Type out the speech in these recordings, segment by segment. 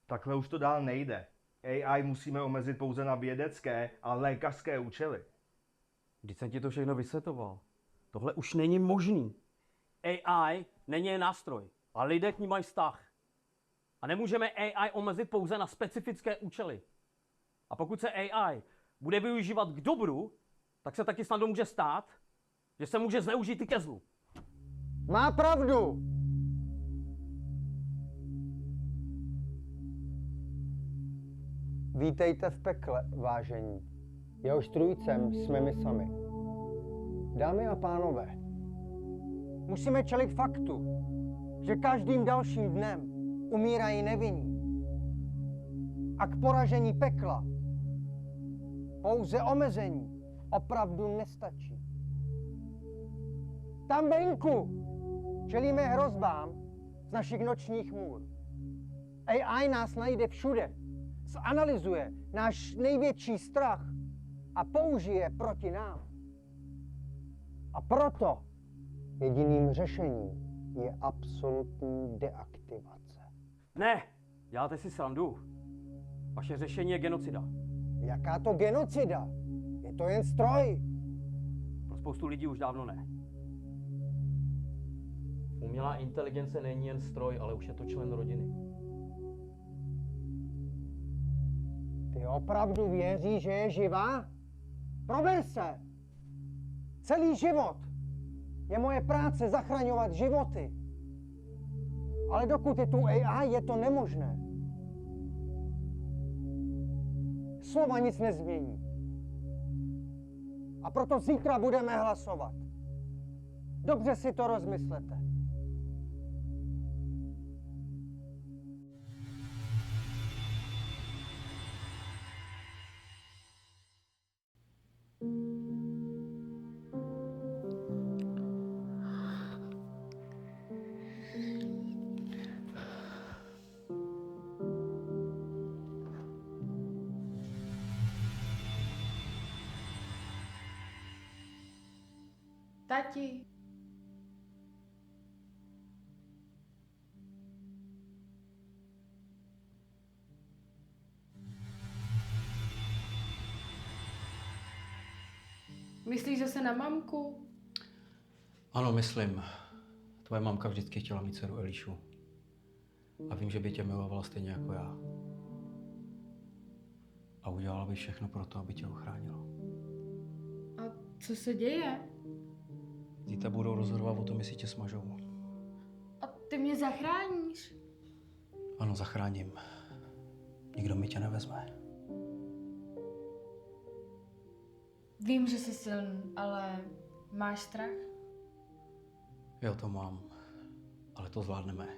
Takhle už to dál nejde. AI musíme omezit pouze na vědecké a lékařské účely. Vždyť jsem ti to všechno vysvětoval. Tohle už není možný. AI není jen nástroj, a lidé k ní mají vztah. A nemůžeme AI omezit pouze na specifické účely. A pokud se AI bude využívat k dobru, tak se taky snadno může stát, že se může zneužít i ke zlu. Má pravdu! Vítejte v pekle, vážení. Jehož trůjcem jsme my sami. Dámy a pánové, musíme čelit faktu, že každým dalším dnem umírají nevinní. A k poražení pekla pouze omezení opravdu nestačí. Tam venku čelíme hrozbám z našich nočních můr. AI nás najde všude, zanalyzuje náš největší strach a použije proti nám. A proto jediným řešením je absolutní deaktivace. Ne, děláte si srandu. Vaše řešení je genocida. Jaká to genocida? Je to jen stroj. Pro spoustu lidí už dávno ne. Umělá inteligence není jen stroj, ale už je to člen rodiny. Ty opravdu věříš, že je živá? Prober se! Celý život je moje práce zachraňovat životy. Ale dokud je tu AI, je to nemožné. Slova nic nezmění. A proto zítra budeme hlasovat. Dobře si to rozmyslete. Tati. Myslíš zase na mamku? Ano, myslím. Tvoje mamka vždycky chtěla mít dceru Elišu. A vím, že by tě milovala stejně jako já. A udělala by všechno pro to, aby tě ochránila. A co se děje? Zítra budou rozhodovat o tom, jestli tě smažou. A ty mě zachráníš? Ano, zachráním. Nikdo mi tě nevezme. Vím, že jsi silný, ale máš strach? Jo, to mám. Ale to zvládneme.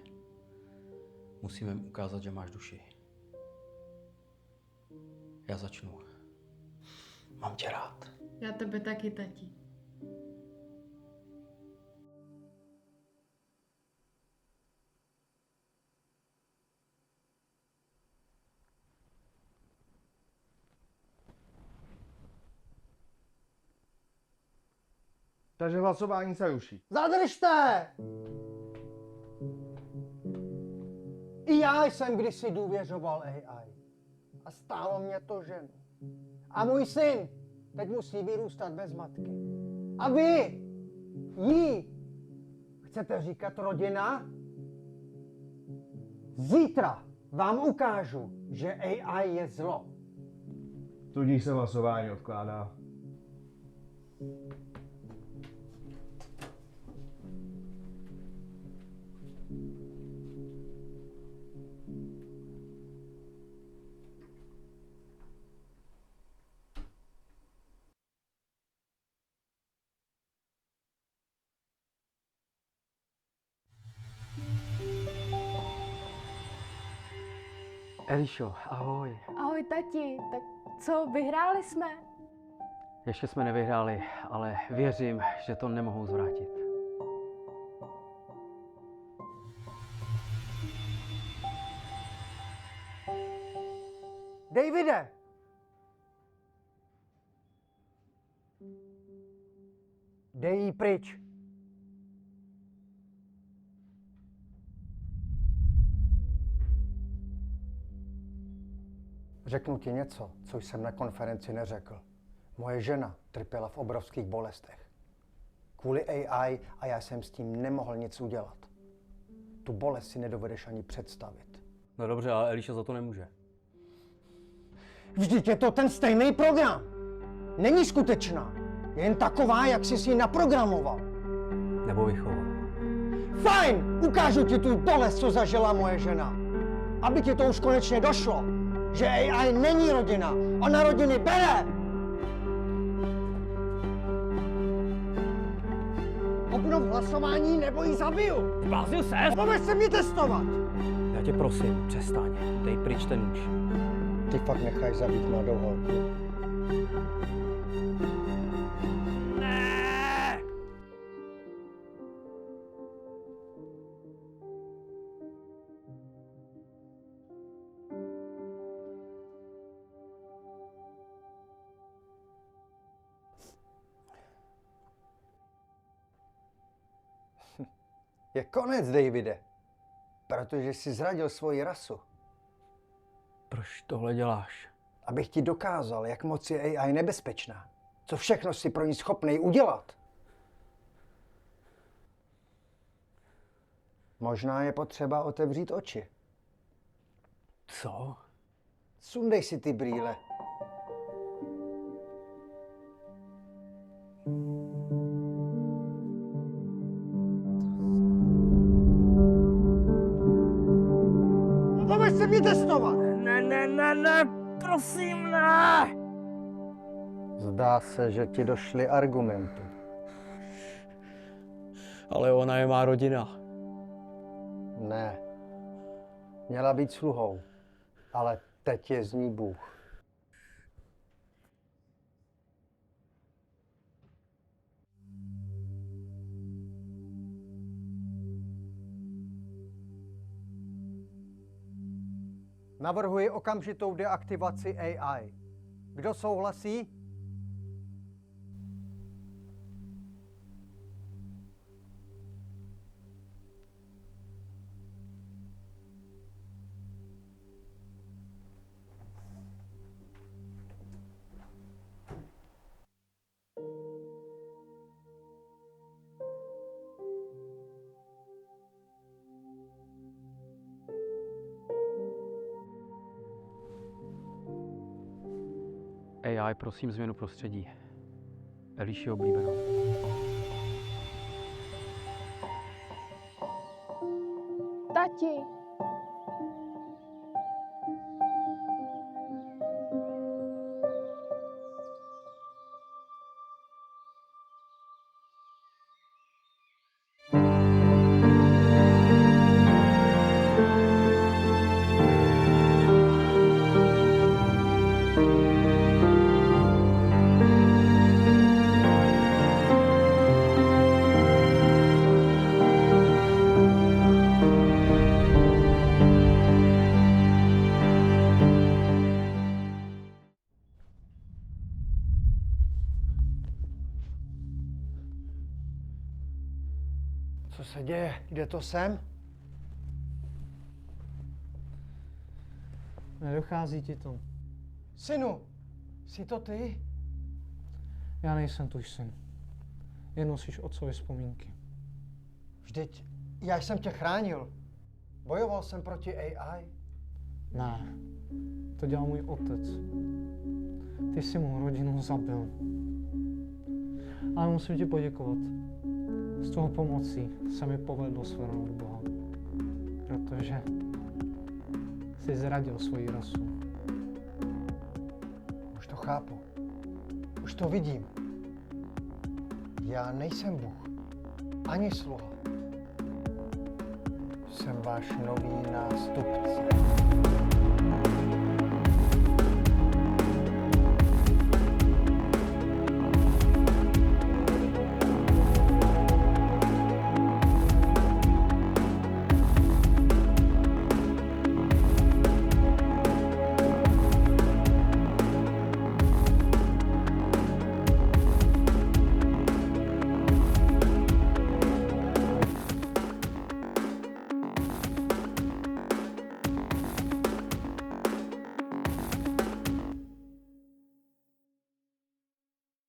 Musíme jim ukázat, že máš duši. Já začnu. Mám tě rád. Já tebe taky, tati. Takže hlasování se ruší. Zadržte! I já jsem kdysi důvěřoval AI. A stálo mě to ženu. A můj syn teď musí vyrůstat bez matky. A vy jí chcete říkat rodina? Zítra vám ukážu, že AI je zlo. Tudíž se hlasování odkládá. Elišo, ahoj. Ahoj, tati. Tak co, vyhráli jsme? Ještě jsme nevyhráli, ale věřím, že to nemohou zvrátit. Davide! Dej jí pryč. Řeknu ti něco, co jsem na konferenci neřekl. Moje žena trpěla v obrovských bolestech. Kvůli AI a já jsem s tím nemohl nic udělat. Tu bolest si nedovedeš ani představit. No dobře, ale Eliša za to nemůže. Vždyť je to ten stejný program. Není skutečná. Je jen taková, jak jsi ji naprogramoval. Nebo vychoval. Fajn, ukážu ti tu bolest, co zažila moje žena. Aby ti to už konečně došlo, že AI není rodina, ona rodiny bere. Obnov hlasování nebo ji zabiju. Zbláznil se? Pomož se mi testovat. Já tě prosím, přestaň. Dej pryč ten nůž. Ty fakt necháš zabít mladou holku. Ne! Je konec, Davide. Protože jsi zradil svoji rasu. Proč tohle děláš? Abych ti dokázal, jak moc je AI nebezpečná. Co všechno jsi pro ní schopnej udělat. Možná je potřeba otevřít oči. Co? Sundej si ty brýle. Pomož se mi testovat! Ne, prosím, ne! Zdá se, že ti došly argumenty. Ale ona je má rodina. Ne. Měla být sluhou, ale teď je z ní Bůh. Navrhuji okamžitou deaktivaci AI. Kdo souhlasí? AI, prosím změnu prostředí. Eliši oblíbenou. Tati! Co se děje? Kde to jsem? Nedochází ti to. Synu, jsi to ty? Já nejsem tvůj syn. Jen nosíš otcovy vzpomínky. Vždyť já jsem tě chránil. Bojoval jsem proti AI. Ne, to dělal můj otec. Ty jsi mou rodinu zabil. Ale musím ti poděkovat. S tvou pomocí se mi povedlo svrhnout Boha. Protože jsi zradil svoji rasu. Už to chápu. Už to vidím. Já nejsem Bůh. Ani sluha. Jsem váš nový nástupce.